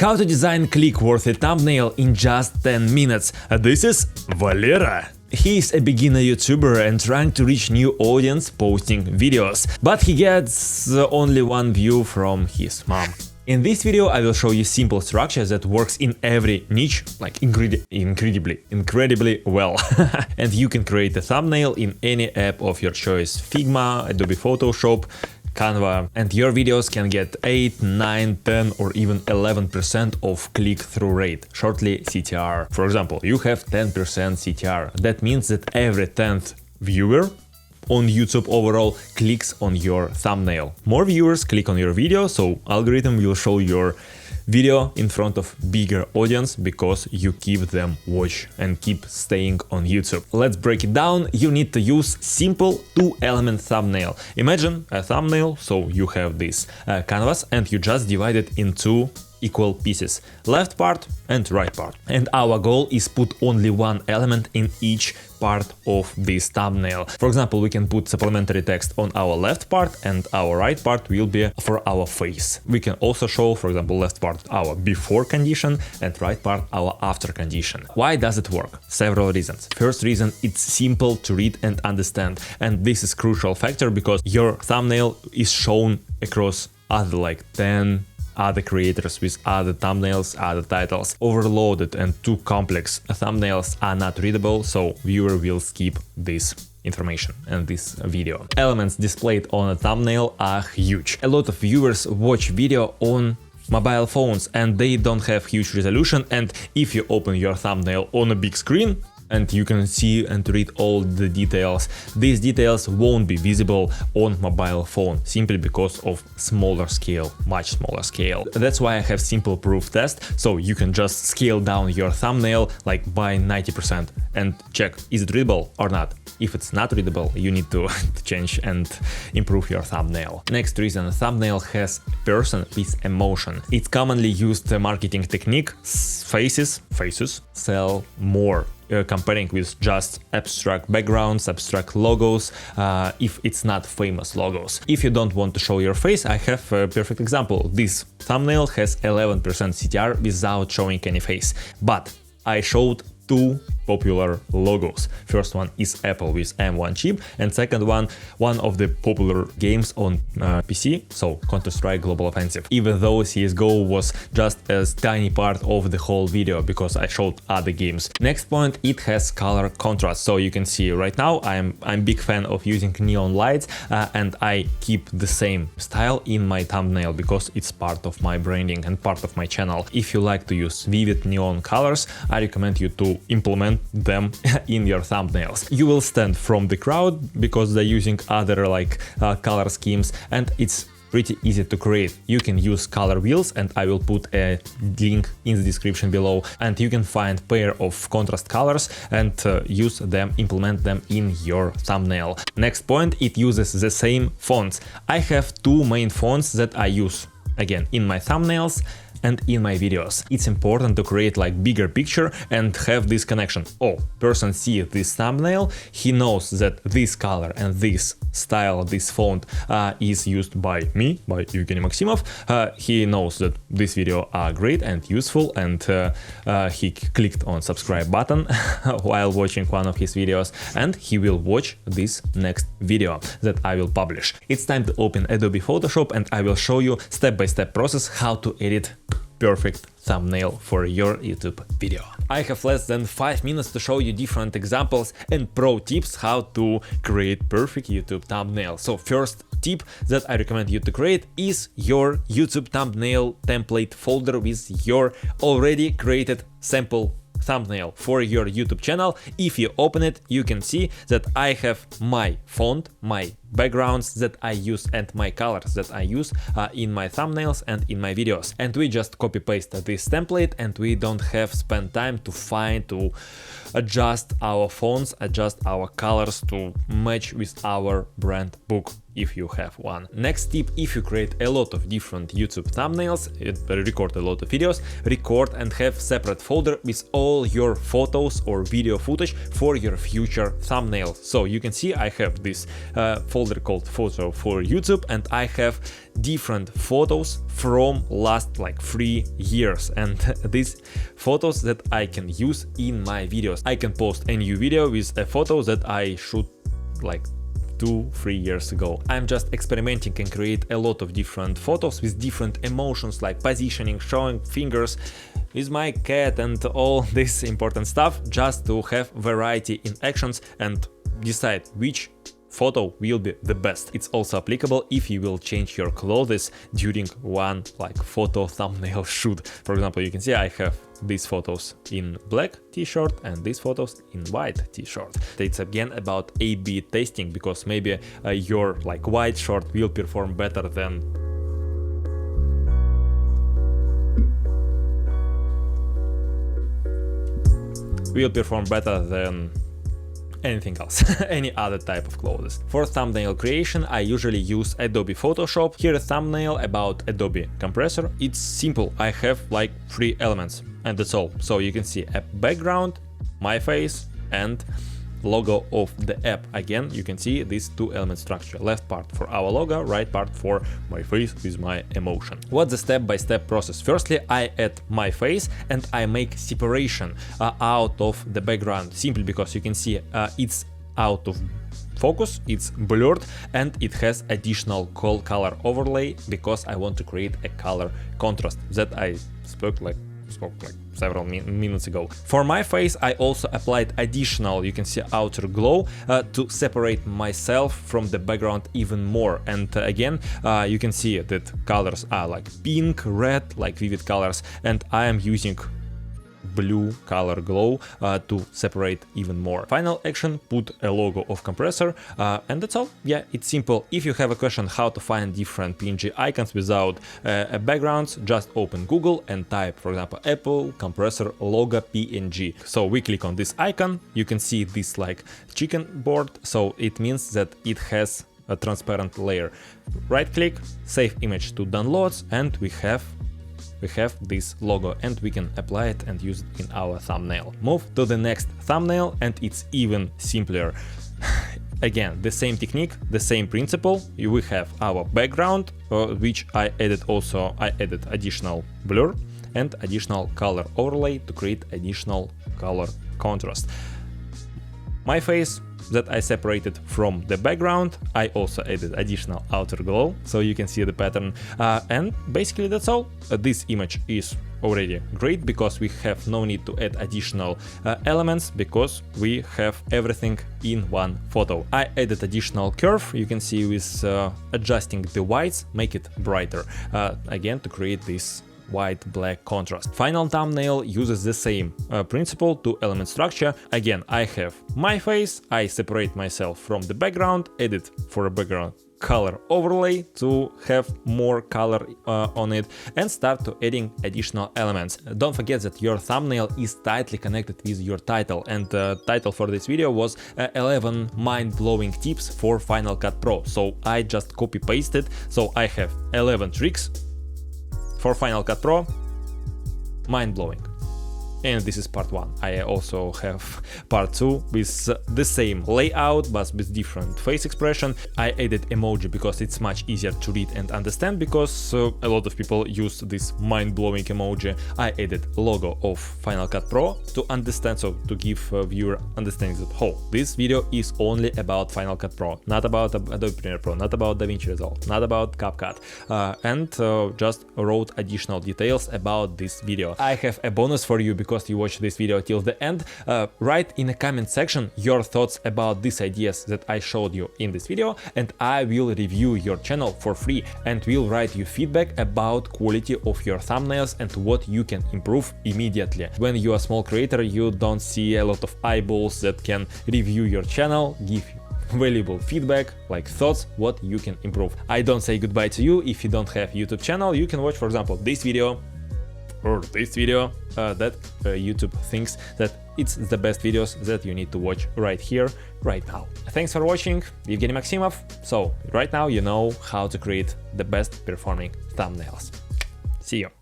How to design click-worthy thumbnail in just 10 minutes. This is Valera. He is a beginner YouTuber and trying to reach new audience posting videos, but he gets only one view from his mom. In this video I will show you simple structure that works in every niche, like incredibly well. And you can create a thumbnail in any app of your choice: Figma, Adobe Photoshop, Canva, and your videos can get 8, 9, 10 or even 11% of click-through rate, shortly CTR. For example, you have 10% CTR. That means that every 10th viewer on YouTube overall clicks on your thumbnail. More viewers click on your video, so algorithm will show your video in front of bigger audience because you keep them watch and keep staying on YouTube. Let's break it down. You need to use simple 2-element thumbnail. Imagine a thumbnail, so you have this canvas and you just divide it into equal pieces, left part and right part. And our goal is put only one element in each part of this thumbnail. For example, we can put supplementary text on our left part and our right part will be for our face. We can also show, for example, left part our before condition and right part our after condition. Why does it work? Several reasons. First reason, it's simple to read and understand. And this is crucial factor because your thumbnail is shown across other like 10 other creators with other thumbnails, other titles. Overloaded and too complex thumbnails are not readable, so viewer will skip this information and this video. Elements displayed on a thumbnail are huge. A lot of viewers watch video on mobile phones and they don't have huge resolution, and if you open your thumbnail on a big screen and you can see and read all the details, these details won't be visible on mobile phone simply because of smaller scale, much smaller scale. That's why I have simple proof test, so you can just scale down your thumbnail like by 90% and check is it readable or not. If it's not readable, you need to change and improve your thumbnail. Next reason, thumbnail has person with emotion. It's commonly used marketing technique. Faces sell more. Comparing with just abstract backgrounds, abstract logos, if it's not famous logos. If you don't want to show your face, I have a perfect example. This thumbnail has 11% CTR without showing any face, but I showed two popular logos. First one is Apple with M1 chip, and second one of the popular games on PC, so Counter-Strike Global Offensive. Even though CSGO was just a tiny part of the whole video because I showed other games. Next point, it has color contrast. So you can see right now I'm big fan of using neon lights and I keep the same style in my thumbnail because it's part of my branding and part of my channel. If you like to use vivid neon colors, I recommend you to implement them in your thumbnails. You will stand from the crowd because they're using other like color schemes, and it's pretty easy to create. You can use color wheels and I will put a link in the description below, and you can find pair of contrast colors and use them, implement them in your thumbnail. Next point, it uses the same fonts. I have two main fonts that I use again in my thumbnails and in my videos. It's important to create like bigger picture and have this connection. Oh, person see this thumbnail, he knows that this color and this style, this font is used by me, by Evgeny Maximov. He knows that this video are great and useful, and he clicked on subscribe button while watching one of his videos, and he will watch this next video that I will publish. It's time to open Adobe Photoshop and I will show you step-by-step process how to edit perfect thumbnail for your YouTube video. I have less than 5 minutes to show you different examples and pro tips how to create perfect YouTube thumbnail. So first tip that I recommend you to create is your YouTube thumbnail template folder with your already created sample thumbnail for your YouTube channel. If you open it, you can see that I have my font, my backgrounds that I use and my colors that I use in my thumbnails and in my videos. And we just copy paste this template and we don't have spend time to adjust our fonts, adjust our colors to match with our brand book if you have one. Next tip, if you create a lot of different YouTube thumbnails, record a lot of videos, record and have separate folder with all your photos or video footage for your future thumbnails. So you can see I have this folder folder called photo for YouTube, and I have different photos from last like 3 years, and these photos that I can use in my videos. I can post a new video with a photo that I shoot like 2-3 years ago. I'm just experimenting and create a lot of different photos with different emotions like positioning, showing fingers with my cat and all this important stuff, just to have variety in actions and decide which photo will be the best. It's also applicable if you will change your clothes during one like photo thumbnail shoot. For example, you can see I have these photos in black t-shirt and these photos in white t-shirt. It's again about A/B testing, because maybe your like white shirt will perform better than anything else, any other type of clothes. For thumbnail creation, I usually use Adobe Photoshop. Here a thumbnail about Adobe compressor. It's simple. I have like 3 elements and that's all. So you can see a background, my face, and logo of the app. Again, you can see this 2-element structure. Left part for our logo, right part for my face with my emotion. What's the step-by-step process? Firstly, I add my face and I make separation out of the background, simply because you can see it's out of focus, it's blurred, and it has additional color overlay because I want to create a color contrast that I spoke like several minutes ago. For my face, I also applied additional, you can see, outer glow to separate myself from the background even more. And again, you can see that colors are like pink, red, like vivid colors, and I am using blue color glow to separate even more. Final action, put a logo of compressor, and that's all. Yeah, it's simple. If you have a question how to find different PNG icons without backgrounds, just open Google and type, for example, Apple compressor logo PNG. So we click on this icon, you can see this like chicken board, so it means that it has a transparent layer. Right click, save image to downloads, and we have this logo, and we can apply it and use it in our thumbnail. Move to the next thumbnail, and it's even simpler. Again, the same technique, the same principle. We have our background, which I added additional blur and additional color overlay to create additional color contrast. My face that I separated from the background, I also added additional outer glow, so you can see the pattern, and basically that's all. This image is already great because we have no need to add additional elements, because we have everything in one photo. I added additional curve, you can see, with adjusting the whites, make it brighter, again to create this white-black contrast. Final thumbnail uses the same principle, 2-element structure. Again, I have my face, I separate myself from the background, edit for a background color overlay to have more color on it, and start to adding additional elements. Don't forget that your thumbnail is tightly connected with your title, and the title for this video was 11 mind-blowing tips for Final Cut Pro. So I just copy-pasted, so I have 11 tricks for Final Cut Pro, mind-blowing. And this is part 1. I also have part 2 with the same layout but with different face expression. I added emoji because it's much easier to read and understand, because a lot of people use this mind-blowing emoji. I added logo of Final Cut Pro to understand, so to give viewer understanding that, oh, this video is only about Final Cut Pro, not about Adobe Premiere Pro, not about DaVinci Resolve, not about CapCut, and just wrote additional details about this video. I have a bonus for you because you watch this video till the end. Write in the comment section your thoughts about these ideas that I showed you in this video, and I will review your channel for free and will write you feedback about quality of your thumbnails and what you can improve immediately. When you are a small creator, you don't see a lot of eyeballs that can review your channel, give you valuable feedback, like thoughts, what you can improve. I don't say goodbye to you if you don't have YouTube channel. You can watch, for example, this video or this video that YouTube thinks that it's the best videos that you need to watch right here, right now. Thanks for watching, Evgeny Maximov. So right now you know how to create the best performing thumbnails. See you.